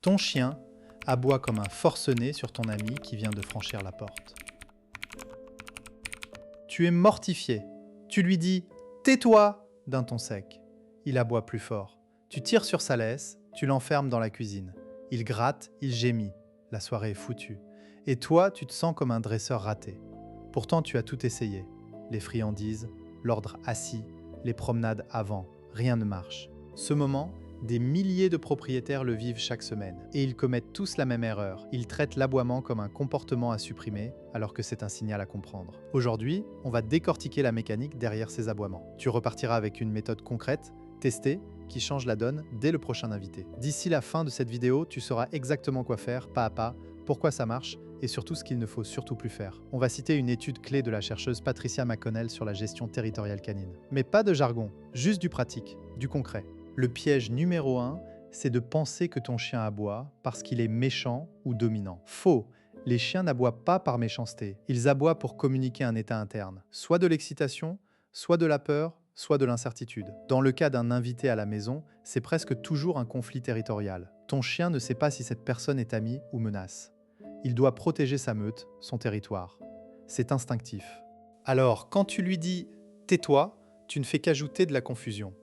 Ton chien aboie comme un forcené sur ton ami qui vient de franchir la porte. Tu es mortifié. Tu lui dis « Tais-toi » d'un ton sec. Il aboie plus fort. Tu tires sur sa laisse, tu l'enfermes dans la cuisine. Il gratte, il gémit. La soirée est foutue. Et toi, tu te sens comme un dresseur raté. Pourtant, tu as tout essayé. Les friandises, l'ordre assis, les promenades avant. Rien ne marche. Ce moment, des milliers de propriétaires le vivent chaque semaine. Et ils commettent tous la même erreur. Ils traitent l'aboiement comme un comportement à supprimer, alors que c'est un signal à comprendre. Aujourd'hui, on va décortiquer la mécanique derrière ces aboiements. Tu repartiras avec une méthode concrète, testée, qui change la donne dès le prochain invité. D'ici la fin de cette vidéo, tu sauras exactement quoi faire, pas à pas, pourquoi ça marche, et surtout ce qu'il ne faut surtout plus faire. On va citer une étude clé de la chercheuse Patricia McConnell sur la gestion territoriale canine. Mais pas de jargon, juste du pratique, du concret. Le piège numéro 1, c'est de penser que ton chien aboie parce qu'il est méchant ou dominant. Faux! Les chiens n'aboient pas par méchanceté. Ils aboient pour communiquer un état interne. Soit de l'excitation, soit de la peur, soit de l'incertitude. Dans le cas d'un invité à la maison, c'est presque toujours un conflit territorial. Ton chien ne sait pas si cette personne est amie ou menace. Il doit protéger sa meute, son territoire. C'est instinctif. Alors, quand tu lui dis « tais-toi », tu ne fais qu'ajouter de la confusion.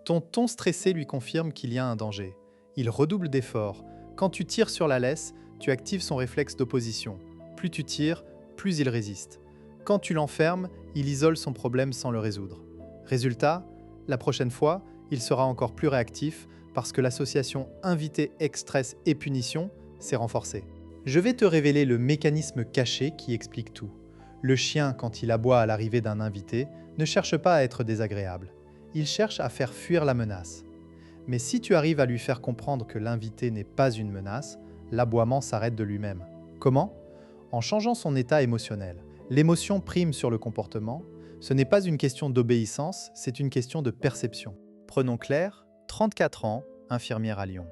Ton ton stressé lui confirme qu'il y a un danger. Il redouble d'efforts. Quand tu tires sur la laisse, tu actives son réflexe d'opposition. Plus tu tires, plus il résiste. Quand tu l'enfermes, il isole son problème sans le résoudre. Résultat, la prochaine fois, il sera encore plus réactif parce que l'association invité, stress et punition s'est renforcée. Je vais te révéler le mécanisme caché qui explique tout. Le chien, quand il aboie à l'arrivée d'un invité, ne cherche pas à être désagréable. Il cherche à faire fuir la menace. Mais si tu arrives à lui faire comprendre que l'invité n'est pas une menace, l'aboiement s'arrête de lui-même. Comment? En changeant son état émotionnel. L'émotion prime sur le comportement. Ce n'est pas une question d'obéissance, c'est une question de perception. Prenons Claire, 34 ans, infirmière à Lyon.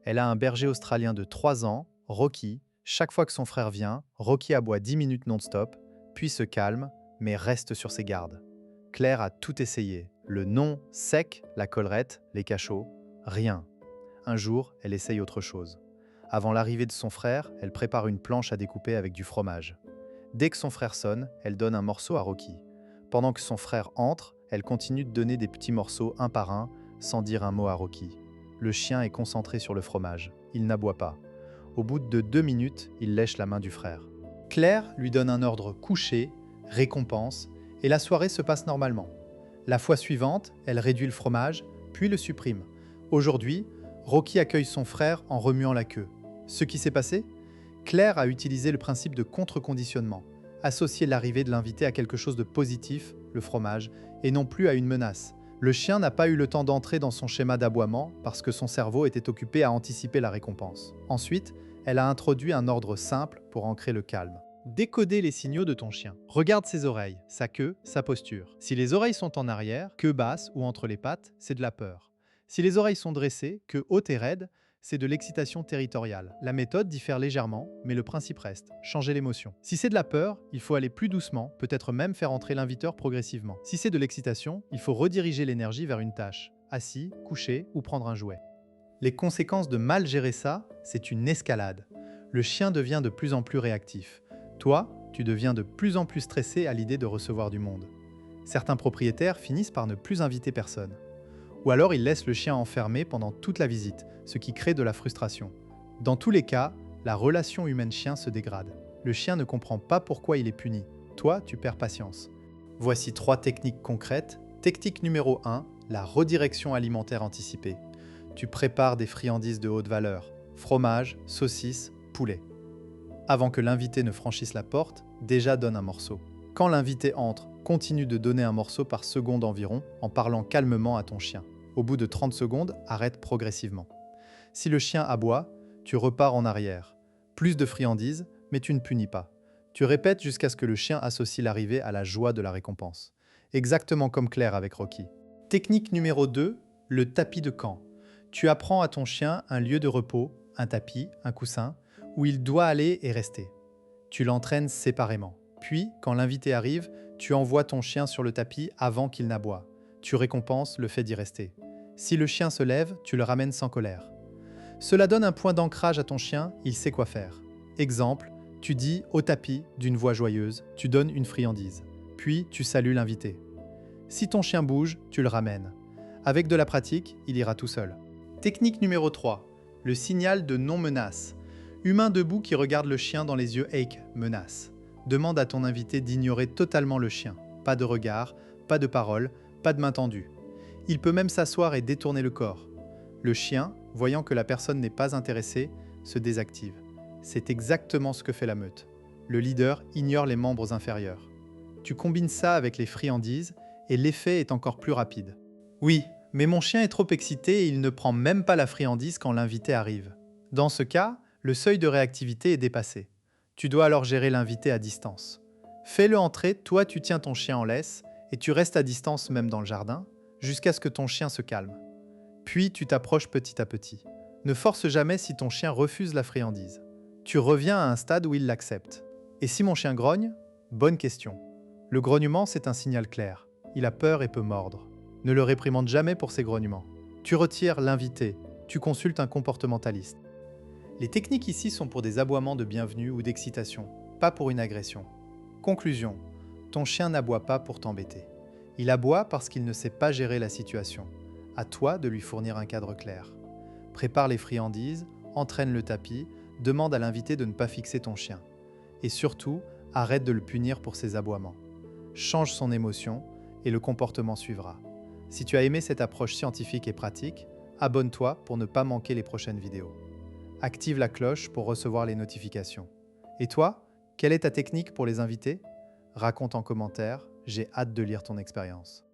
Elle a un berger australien de 3 ans, Rocky. Chaque fois que son frère vient, Rocky aboie 10 minutes non-stop, puis se calme, mais reste sur ses gardes. Claire a tout essayé. Le non sec, la collerette, les cachots, rien. Un jour, elle essaye autre chose. Avant l'arrivée de son frère, elle prépare une planche à découper avec du fromage. Dès que son frère sonne, elle donne un morceau à Rocky. Pendant que son frère entre, elle continue de donner des petits morceaux un par un, sans dire un mot à Rocky. Le chien est concentré sur le fromage. Il n'aboie pas. Au bout de 2 minutes, il lèche la main du frère. Claire lui donne un ordre couché, récompense, et la soirée se passe normalement. La fois suivante, elle réduit le fromage, puis le supprime. Aujourd'hui, Rocky accueille son frère en remuant la queue. Ce qui s'est passé? Claire a utilisé le principe de contre-conditionnement, associer l'arrivée de l'invité à quelque chose de positif, le fromage, et non plus à une menace. Le chien n'a pas eu le temps d'entrer dans son schéma d'aboiement parce que son cerveau était occupé à anticiper la récompense. Ensuite, elle a introduit un ordre simple pour ancrer le calme. Décoder les signaux de ton chien. Regarde ses oreilles, sa queue, sa posture. Si les oreilles sont en arrière, queue basse ou entre les pattes, c'est de la peur. Si les oreilles sont dressées, queue haute et raide, c'est de l'excitation territoriale. La méthode diffère légèrement, mais le principe reste, changer l'émotion. Si c'est de la peur, il faut aller plus doucement, peut-être même faire entrer l'inviteur progressivement. Si c'est de l'excitation, il faut rediriger l'énergie vers une tâche, assis, couché ou prendre un jouet. Les conséquences de mal gérer ça, c'est une escalade. Le chien devient de plus en plus réactif. Toi, tu deviens de plus en plus stressé à l'idée de recevoir du monde. Certains propriétaires finissent par ne plus inviter personne. Ou alors ils laissent le chien enfermé pendant toute la visite, ce qui crée de la frustration. Dans tous les cas, la relation humaine-chien se dégrade. Le chien ne comprend pas pourquoi il est puni. Toi, tu perds patience. Voici 3 techniques concrètes. Technique numéro 1, la redirection alimentaire anticipée. Tu prépares des friandises de haute valeur, fromage, saucisses, poulet. Avant que l'invité ne franchisse la porte, déjà donne un morceau. Quand l'invité entre, continue de donner un morceau par seconde environ en parlant calmement à ton chien. Au bout de 30 secondes, arrête progressivement. Si le chien aboie, tu repars en arrière. Plus de friandises, mais tu ne punis pas. Tu répètes jusqu'à ce que le chien associe l'arrivée à la joie de la récompense. Exactement comme Claire avec Rocky. Technique numéro 2, le tapis de camp. Tu apprends à ton chien un lieu de repos, un tapis, un coussin, où il doit aller et rester. Tu l'entraînes séparément. Puis, quand l'invité arrive, tu envoies ton chien sur le tapis avant qu'il n'aboie. Tu récompenses le fait d'y rester. Si le chien se lève, tu le ramènes sans colère. Cela donne un point d'ancrage à ton chien, il sait quoi faire. Exemple, tu dis au tapis d'une voix joyeuse, tu donnes une friandise. Puis tu salues l'invité. Si ton chien bouge, tu le ramènes. Avec de la pratique, il ira tout seul. Technique numéro 3. Le signal de non-menace. Humain debout qui regarde le chien dans les yeux Eik, menace. Demande à ton invité d'ignorer totalement le chien. Pas de regard, pas de parole, pas de main tendue. Il peut même s'asseoir et détourner le corps. Le chien, voyant que la personne n'est pas intéressée, se désactive. C'est exactement ce que fait la meute. Le leader ignore les membres inférieurs. Tu combines ça avec les friandises et l'effet est encore plus rapide. Oui, mais mon chien est trop excité et il ne prend même pas la friandise quand l'invité arrive. Dans ce cas, le seuil de réactivité est dépassé. Tu dois alors gérer l'invité à distance. Fais-le entrer, toi tu tiens ton chien en laisse et tu restes à distance même dans le jardin, jusqu'à ce que ton chien se calme. Puis tu t'approches petit à petit. Ne force jamais si ton chien refuse la friandise. Tu reviens à un stade où il l'accepte. Et si mon chien grogne? Bonne question. Le grognement, c'est un signal clair. Il a peur et peut mordre. Ne le réprimande jamais pour ses grognements. Tu retires l'invité. Tu consultes un comportementaliste. Les techniques ici sont pour des aboiements de bienvenue ou d'excitation, pas pour une agression. Conclusion. Ton chien n'aboie pas pour t'embêter. Il aboie parce qu'il ne sait pas gérer la situation. À toi de lui fournir un cadre clair. Prépare les friandises, entraîne le tapis, demande à l'invité de ne pas fixer ton chien. Et surtout, arrête de le punir pour ses aboiements. Change son émotion et le comportement suivra. Si tu as aimé cette approche scientifique et pratique, abonne-toi pour ne pas manquer les prochaines vidéos. Active la cloche pour recevoir les notifications. Et toi, quelle est ta technique pour les invités? Raconte en commentaire, j'ai hâte de lire ton expérience.